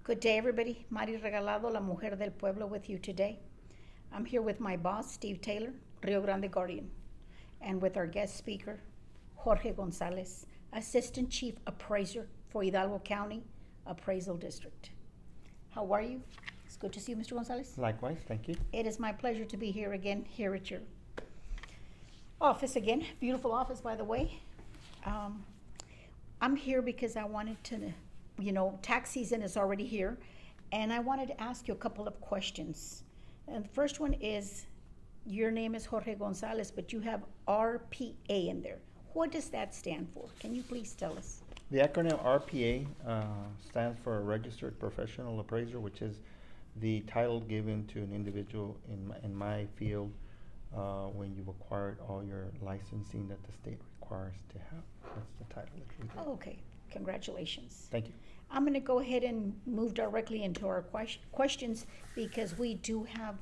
Good day, everybody. Mari Regalado, la mujer del pueblo, with you today. I'm here with my boss, Steve Taylor, Rio Grande Guardian, and with our guest speaker, Jorge González, Assistant Chief Appraiser for Hidalgo County Appraisal District. How are you? It's good to see you, Mr. González. Likewise, thank you. It is my pleasure to be here again, here at your office again. Beautiful office, by the way. I'm here because I wanted to, tax season is already here, and I wanted to ask you a couple of questions. And the first one is, your name is Jorge González, but you have RPA in there. What does that stand for? Can you please tell us? The acronym RPA stands for Registered Professional Appraiser, which is the title given to an individual in my field when you've acquired all your licensing that the state requires to have. That's the title that we get. Oh, okay. Congratulations. Thank you. I'm going to go ahead and move directly into our questions because we do have,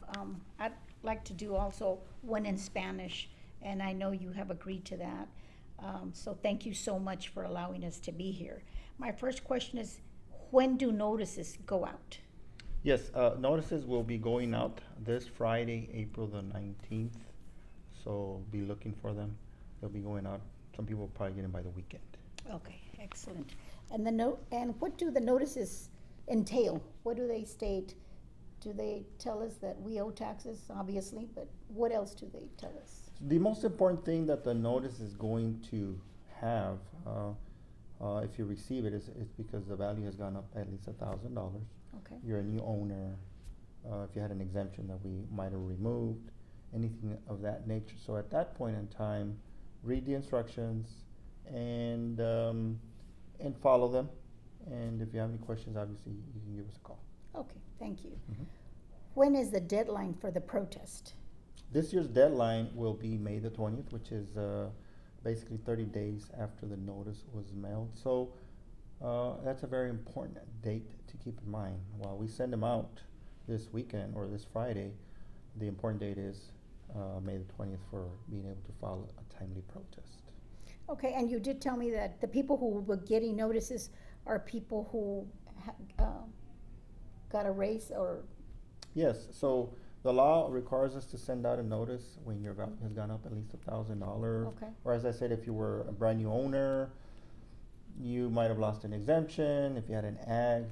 I'd like to do also one in Spanish, and I know you have agreed to that. So thank you so much for allowing us to be here. My first question is, when do notices go out? Yes, notices will be going out this Friday, April the 19th. So be looking for them. They'll be going out. Some people will probably get them by the weekend. Okay, excellent. And what do the notices entail? What do they state? Do they tell us that we owe taxes, obviously, but what else do they tell us? The most important thing that the notice is going to have, if you receive it, is because the value has gone up at least $1,000. Okay. You're a new owner. If you had an exemption that we might have removed, anything of that nature. So at that point in time, read the instructions and follow them. And if you have any questions, obviously you can give us a call. Okay, thank you. Mm-hmm. When is the deadline for the protest? This year's deadline will be May the 20th, which is basically 30 days after the notice was mailed. So that's a very important date to keep in mind. While we send them out this weekend or this Friday, the important date is May the 20th for being able to file a timely protest. Okay, and you did tell me that the people who were getting notices are people who got a raise or? Yes, so the law requires us to send out a notice when your value has gone up at least $1,000. Okay. Or as I said, if you were a brand new owner, you might have lost an exemption. If you had an ag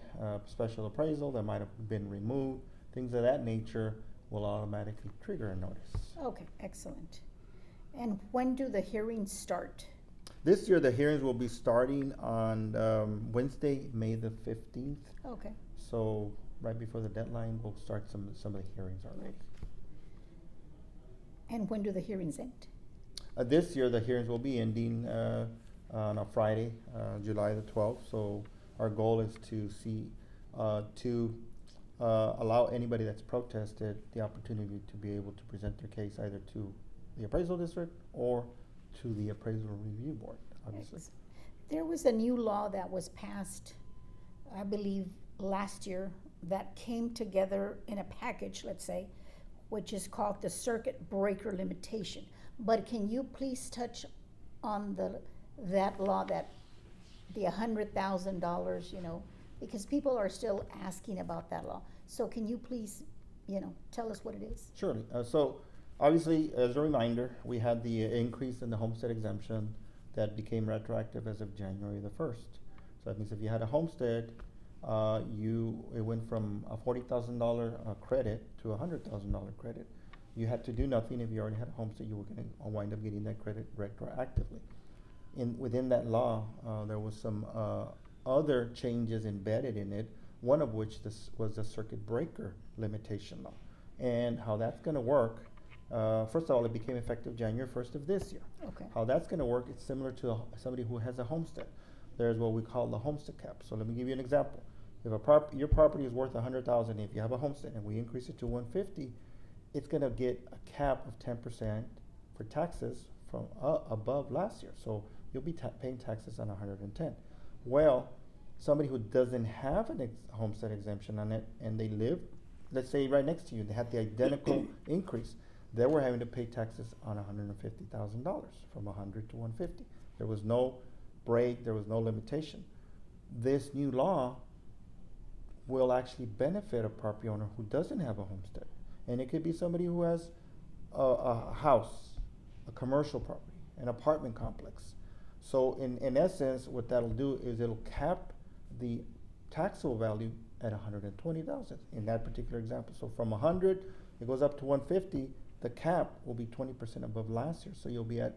special appraisal that might have been removed, things of that nature will automatically trigger a notice. Okay, excellent. And when do the hearings start? This year, the hearings will be starting on Wednesday, May the 15th. Okay. So right before the deadline, we'll start some of the hearings already. And when do the hearings end? This year, the hearings will be ending on a Friday, July the 12th. So our goal is to allow anybody that's protested the opportunity to be able to present their case either to the appraisal district or to the appraisal review board, obviously. There was a new law that was passed, I believe, last year that came together in a package, let's say, which is called the circuit breaker limitation. But can you please touch on that law, that the $100,000, because people are still asking about that law. So can you please, tell us what it is? Surely. So obviously, as a reminder, we had the increase in the homestead exemption that became retroactive as of January the 1st. So that means if you had a homestead, it went from a $40,000 credit to a $100,000 credit. You had to do nothing. If you already had a homestead, you were going to wind up getting that credit retroactively. Within that law, there was some other changes embedded in it, one of which was the circuit breaker limitation law. And how that's going to work, first of all, it became effective January 1st of this year. Okay. How that's going to work, it's similar to somebody who has a homestead. There's what we call the homestead cap. So let me give you an example. If your property is worth $100,000, if you have a homestead and we increase it to $150,000, it's going to get a cap of 10% for taxes from above last year. So you'll be paying taxes on $110,000. Well, somebody who doesn't have a homestead exemption on it and they live, let's say right next to you, they had the identical increase, they were having to pay taxes on $150,000 from $100,000 to $150,000. There was no break, there was no limitation. This new law will actually benefit a property owner who doesn't have a homestead. And it could be somebody who has a house, a commercial property, an apartment complex. So in essence, what that'll do is it'll cap the taxable value at 120,000 in that particular example. So from 100, it goes up to 150. The cap will be 20% above last year. So you'll be at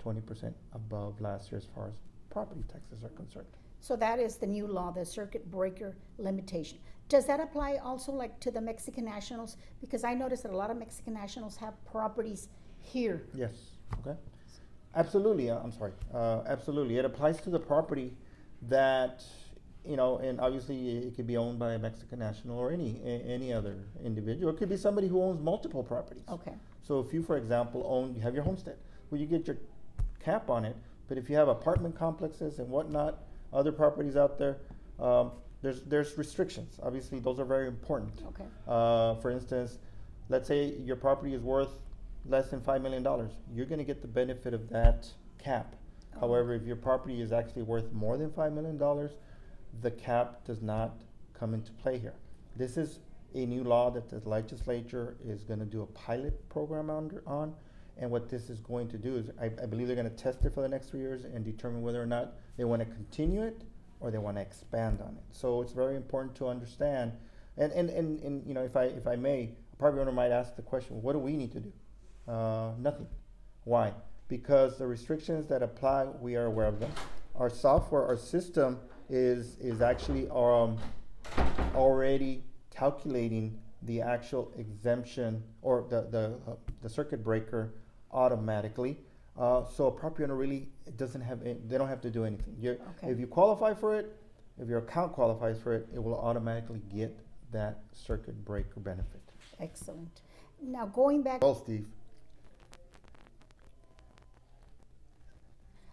20% above last year as far as property taxes are concerned. So that is the new law, the circuit breaker limitation. Does that apply also like to the Mexican nationals? Because I noticed that a lot of Mexican nationals have properties here. Yes, okay. Absolutely, I'm sorry. Absolutely. It applies to the property that, you know, and obviously it could be owned by a Mexican national or any other individual. It could be somebody who owns multiple properties. Okay. So if you, for example, you have your homestead, well, you get your cap on it, but if you have apartment complexes and whatnot, other properties out there, there's restrictions. Obviously, those are very important. Okay. For instance, let's say your property is worth less than $5 million. You're going to get the benefit of that cap. Oh. However, if your property is actually worth more than $5 million, the cap does not come into play here. This is a new law that the legislature is going to do a pilot program on. And what this is going to do is, I believe they're going to test it for the next 3 years and determine whether or not they want to continue it or they want to expand on it. So it's very important to understand. And you know, if I may, a property owner might ask the question, what do we need to do? Nothing. Why? Because the restrictions that apply, we are aware of them. Our software, our system is actually already calculating the actual exemption or the circuit breaker automatically. So a property owner really they don't have to do anything. Okay. If you qualify for it, if your account qualifies for it, it will automatically get that circuit breaker benefit. Excellent. Now going back. Well, Steve.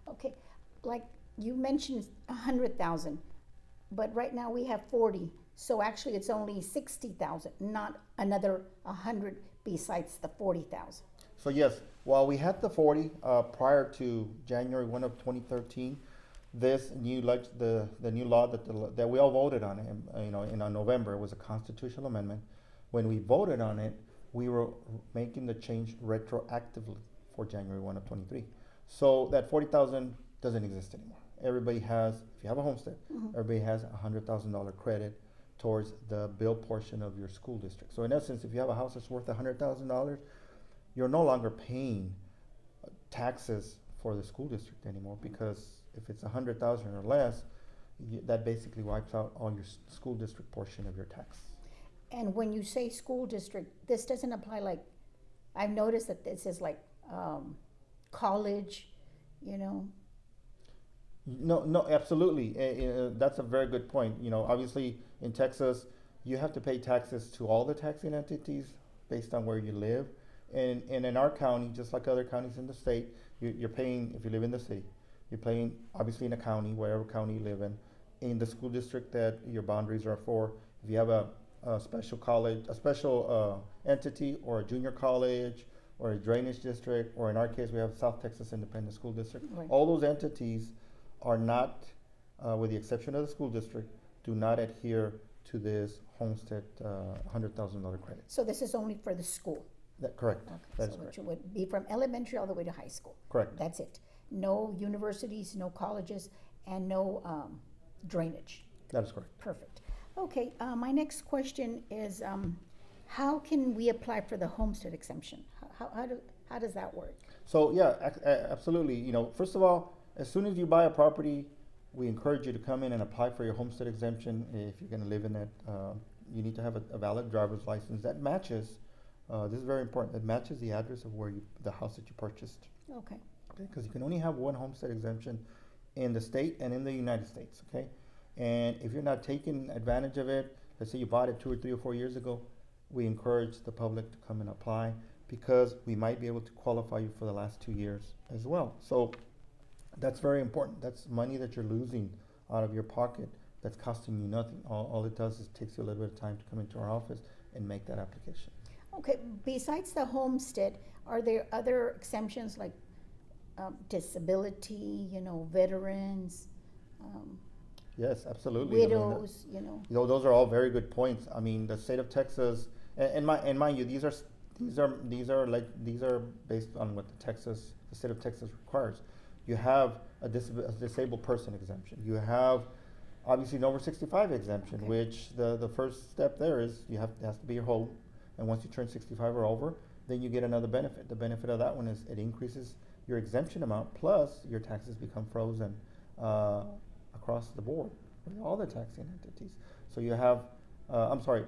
Okay, like you mentioned 100,000, but right now we have 40. So actually it's only 60,000, not another 100 besides the 40,000. So yes, while we had the 40 prior to January 1 of 2013, this new the new law that we all voted on, in November, was a constitutional amendment. When we voted on it, we were making the change retroactively for January 1 of 23. So that 40,000 doesn't exist anymore. Everybody has, if you have a homestead, everybody has a $100,000 credit towards the bill portion of your school district. So in essence, if you have a house that's worth $100,000, you're no longer paying taxes for the school district anymore, because if it's 100,000 or less, that basically wipes out all your school district portion of your tax. And when you say school district, this doesn't apply, like, I've noticed that this is like college, you know. No, absolutely. That's a very good point. You know, obviously in Texas, you have to pay taxes to all the taxing entities based on where you live. And in our county, just like other counties in the state, you're paying, if you live in the city, you're paying obviously in a county, wherever county you live in the school district that your boundaries are for. If you have a special college, a special entity, or a junior college, or a drainage district, or in our case, we have South Texas Independent School District. Right. All those entities are not, with the exception of the school district, do not adhere to this homestead $100,000 credit. So this is only for the school. Correct. Okay, That is so correct. it would be from elementary all the way to high school. Correct. That's it. No universities, no colleges, and no drainage. That is correct. Perfect. Okay, my next question is, how can we apply for the homestead exemption? How does that work? So yeah, absolutely. You know, first of all, as soon as you buy a property, we encourage you to come in and apply for your homestead exemption. If you're going to live in it, you need to have a valid driver's license that matches. This is very important. That matches the address of the house that you purchased. Okay. Okay, because you can only have one homestead exemption in the state and in the United States. Okay, and if you're not taking advantage of it, let's say you bought it 2 or 3 or 4 years ago, we encourage the public to come and apply, because we might be able to qualify you for the last 2 years as well. So that's very important. That's money that you're losing out of your pocket that's costing you nothing. All it does is takes you a little bit of time to come into our office and make that application. Okay, besides the homestead, are there other exemptions like disability, you know, veterans? Yes, absolutely. I mean, widows, you know. you know, those are all very good points. I mean, the state of Texas, and mind you, these are based on what the state of Texas requires. You have a disabled person exemption. You have obviously an over 65 exemption, Okay. which the first step there is it has to be your home, and once you turn 65 or over, then you get another benefit. The benefit of that one is it increases your exemption amount, plus your taxes become frozen across the board with all the taxing entities. So you have, I'm sorry,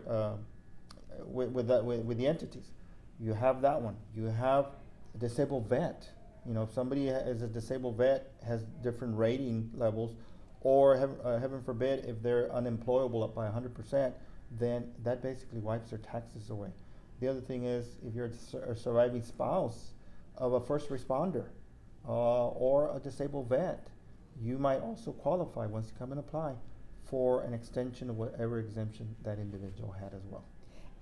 with the entities, you have that one. You have a disabled vet. You know, if somebody is a disabled vet, has different rating levels, or heaven forbid, if they're unemployable up by 100%, then that basically wipes their taxes away. The other thing is, if you're a surviving spouse of a first responder or a disabled vet, you might also qualify once you come and apply for an extension of whatever exemption that individual had as well.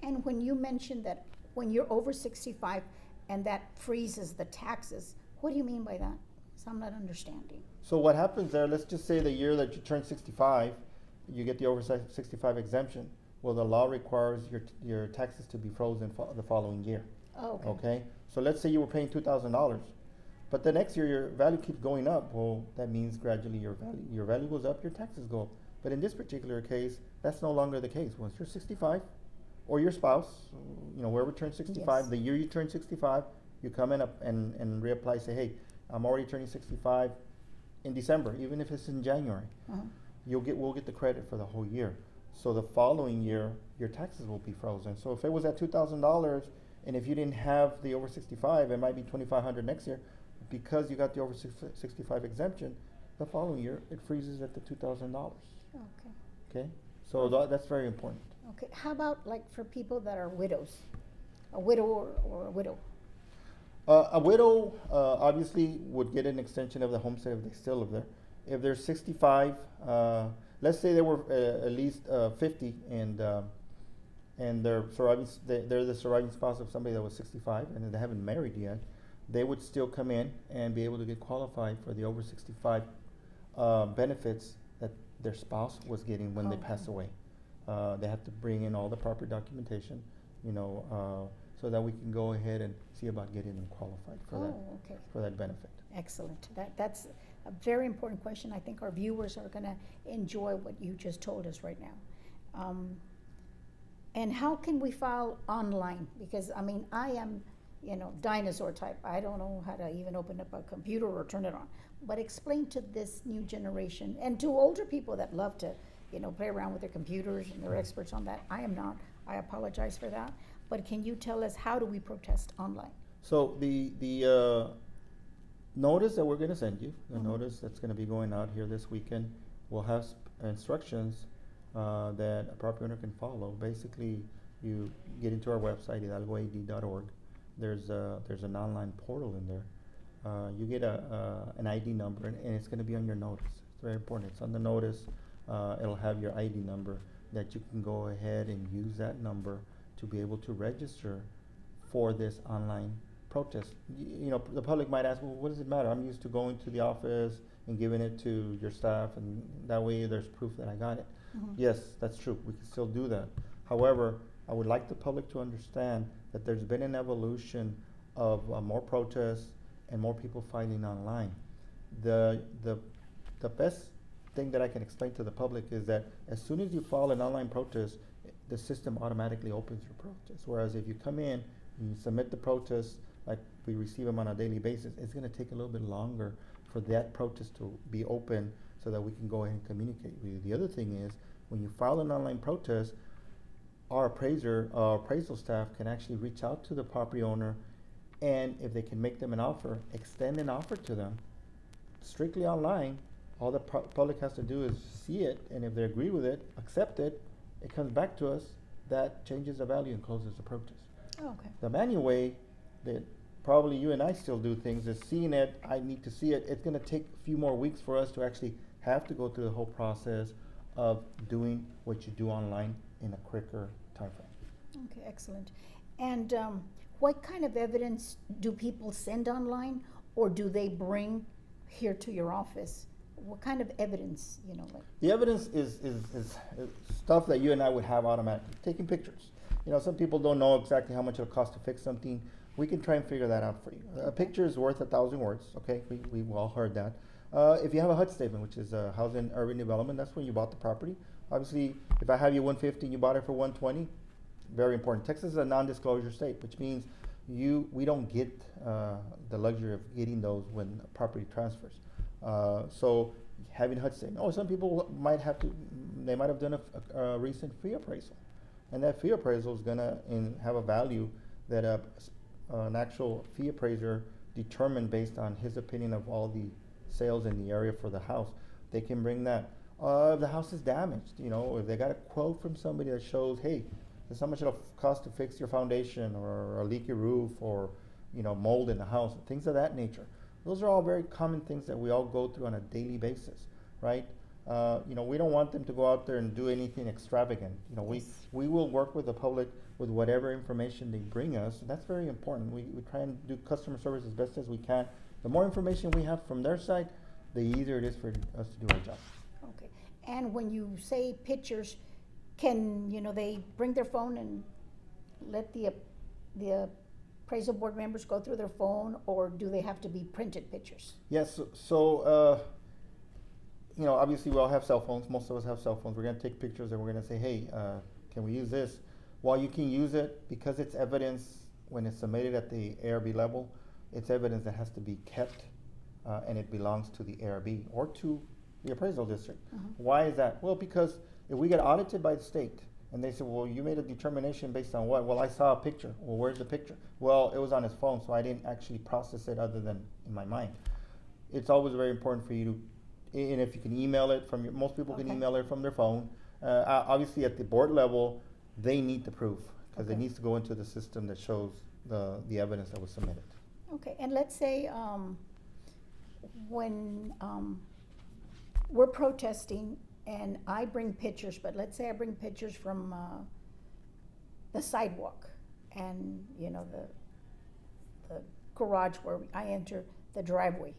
And when you mentioned that when you're over 65 and that freezes the taxes, what do you mean by that? So I'm not understanding. So what happens there, let's just say the year that you turn 65, you get the over 65 exemption. Well, the law requires your taxes to be frozen the following year. Oh, okay. Okay? So let's say you were paying $2,000, but the next year your value keeps going up. Well, that means gradually your value goes up, your taxes go up. But in this particular case, that's no longer the case. Once you're 65, or your spouse, you know, whoever turns 65, Yes. the year you turn 65, you come in and reapply, say, hey, I'm already turning 65 in December, even if it's in January. Uh-huh. We'll get the credit for the whole year. So the following year, your taxes will be frozen. So if it was at $2,000, and if you didn't have the over 65, it might be $2,500 next year. Because you got the over 65 exemption, the following year, it freezes at the $2,000. Okay. Okay? So that's very important. Okay. How about like for people that are widows? A widow or a widow? A widow obviously would get an extension of the homestead if they still live there. If they're 65, let's say they were at least 50 and they're the surviving spouse of somebody that was 65 and they haven't married yet, they would still come in and be able to get qualified for the over 65 benefits that their spouse was getting when they Okay. pass away. They have to bring in all the proper documentation, you know, so that we can go ahead and see about getting them qualified Okay. for that benefit. Excellent. That's a very important question. I think our viewers are going to enjoy what you just told us right now. And how can we file online? Because, I mean, I am, you know, dinosaur type. I don't know how to even open up a computer or turn it on. But explain to this new generation and to older people that love to, you know, play around with their computers and they're experts on that. I am not. I apologize for that. But can you tell us, how do we protest online? So the notice that we're going to send you, the Mhm. notice that's going to be going out here this weekend, will have instructions that a property owner can follow. Basically, you get into our website, hidalgoad.org. There's an online portal in there. You get an ID number, and it's going to be on your notice. It's very important. It's on the notice. It'll have your ID number that you can go ahead and use that number to be able to register for this online protest. You know, the public might ask, well, what does it matter? I'm used to going to the office and giving it to your staff, and that way there's proof that I got it. Mhm. Yes, that's true. We can still do that. However, I would like the public to understand that there's been an evolution of more protests and more people filing online. The best thing that I can explain to the public is that as soon as you file an online protest, the system automatically opens your protest. Whereas if you come in and you submit the protest, like we receive them on a daily basis, it's going to take a little bit longer for that protest to be open so that we can go ahead and communicate with you. The other thing is, when you file an online protest, our appraisal staff can actually reach out to the property owner, and if they can make them an offer, extend an offer to them strictly online. All the public has to do is see it, and if they agree with it, accept it, it comes back to us, that changes the value and closes the protest. Oh, okay. The manual way that probably you and I still do things is seeing it, I need to see it. It's going to take a few more weeks for us to actually have to go through the whole process of doing what you do online in a quicker time frame. Okay, excellent. And what kind of evidence do people send online, or do they bring here to your office? what kind of evidence, like? The evidence is stuff that you and I would have automatically. Taking pictures. Some people don't know exactly how much it'll cost to fix something. We can try and figure that out for you. A picture is worth 1,000 words, okay? We've all heard that. If you have a HUD statement, which is Housing Urban Development, that's when you bought the property. Obviously, if I have you 150 and you bought it for 120, very important. Texas is a non-disclosure state, which means we don't get the luxury of getting those when a property transfers. So having a HUD statement. Some people might have done a recent fee appraisal. And that fee appraisal is gonna have a value that an actual fee appraiser determined based on his opinion of all the sales in the area for the house. They can bring that. If the house is damaged, if they got a quote from somebody that shows, hey, this is how much it'll cost to fix your foundation or a leaky roof or mold in the house, things of that nature. Those are all very common things that we all go through on a daily basis, right? We don't want them to go out there and do anything extravagant. We will work with the public with whatever information they bring us. That's very important. We try and do customer service as best as we can. The more information we have from their side, the easier it is for us to do our job. Okay. And when you say pictures, can they bring their phone and let the appraisal board members go through their phone, or do they have to be printed pictures? Yes. Obviously we all have cell phones. Most of us have cell phones. We're going to take pictures and we're going to say, hey, can we use this? While you can use it, because it's evidence when it's submitted at the ARB level, it's evidence that has to be kept and it belongs to the ARB or to the appraisal district. Why is that? Well, because if we get audited by the state and they say, well, you made a determination based on what? Well, I saw a picture. Well, where's the picture? Well, it was on his phone, so I didn't actually process it other than in my mind. It's always very important for you to, and if you can email it from most people can email it from their phone. Obviously at the board level, they need the proof because it needs to go into the system that shows the evidence that was submitted. Okay, and let's say when we're protesting and I bring pictures, but let's say I bring pictures from the sidewalk and the garage where I enter the driveway.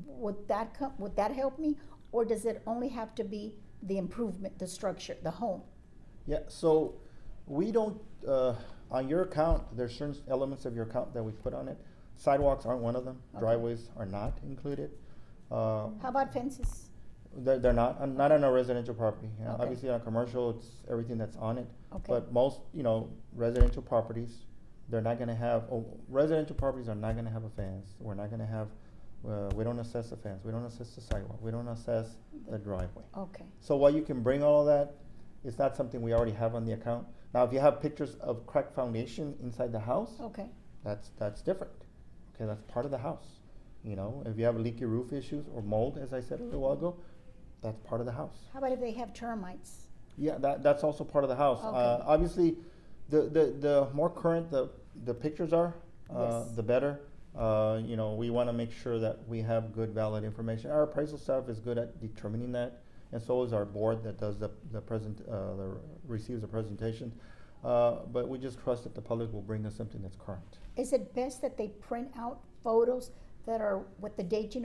Would that help me, or does it only have to be the improvement, the structure, the home? Yeah, so we don't, on your account, there's certain elements of your account that we put on it. Sidewalks aren't one of them. Driveways are not included. How about fences? They're not on a residential property. Obviously on a commercial, it's everything that's on it. But most, residential properties, they're not gonna have, residential properties are not gonna have a fence. We're not gonna have, we don't assess the fence. We don't assess the sidewalk. We don't assess the driveway. Okay. So while you can bring all of that, it's not something we already have on the account. Now, if you have pictures of cracked foundation inside the house, that's different. Okay, that's part of the house. If you have leaky roof issues or mold, as I said a little while ago, that's part of the house. How about if they have termites? Yeah, that's also part of the house. Obviously, the more current the pictures are, the better. We want to make sure that we have good, valid information. Our appraisal staff is good at determining that, and so is our board that does receives the presentation. But we just trust that the public will bring us something that's current. Is it best that they print out photos that are with the date?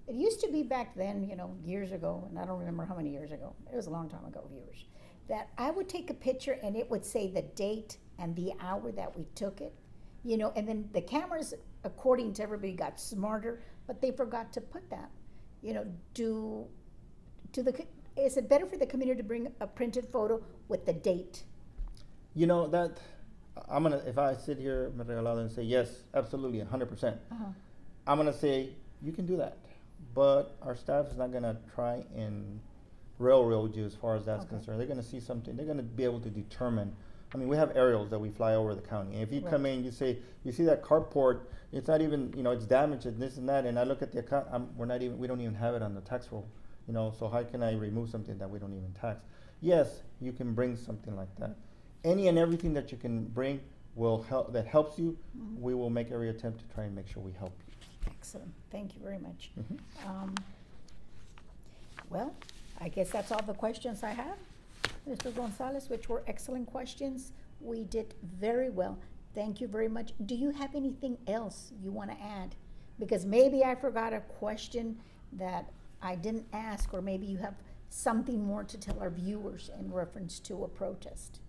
It used to be back then, years ago, and I don't remember how many years ago. It was a long time ago, viewers. That I would take a picture and it would say the date and the hour that we took it, and then the cameras, according to everybody, got smarter, but they forgot to put that. Is it better for the community to bring a printed photo with the date? That if I sit here, Mari Regalado, and say yes, absolutely, 100%, I'm gonna say you can do that, but our staff is not gonna try and railroad you as far as that's concerned. They're gonna see something. They're gonna be able to determine. I mean, we have aerials that we fly over the county. And if you come in, you say, you see that carport, it's not even, it's damaged and this and that, and I look at the account, we don't even have it on the tax roll, so how can I remove something that we don't even tax? Yes, you can bring something like that. Any and everything that you can bring will help, that helps you. We will make every attempt to try and make sure we help you. Excellent, thank you very much. Well, I guess that's all the questions I have, Mr. González, which were excellent questions. We did very well. Thank you very much. Do you have anything else you want to add? Because maybe I forgot a question that I didn't ask, or maybe you have something more to tell our viewers in reference to a protest.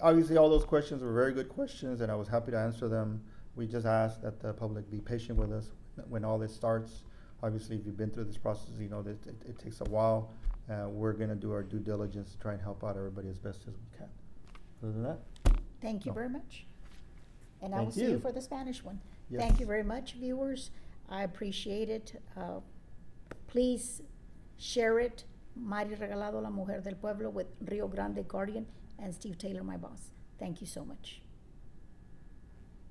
Obviously, all those questions were very good questions, and I was happy to answer them. We just ask that the public be patient with us when all this starts. Obviously, if you've been through this process, you know that it takes a while. We're going to do our due diligence to try and help out everybody as best as we can. Other than that, Thank you No. very much. And I will Thank see you you. for the Spanish one. Yes. Thank you very much, viewers. I appreciate it. Please share it. Mari Regalado, la mujer del pueblo, with Rio Grande Guardian, and Steve Taylor, my boss. Thank you so much.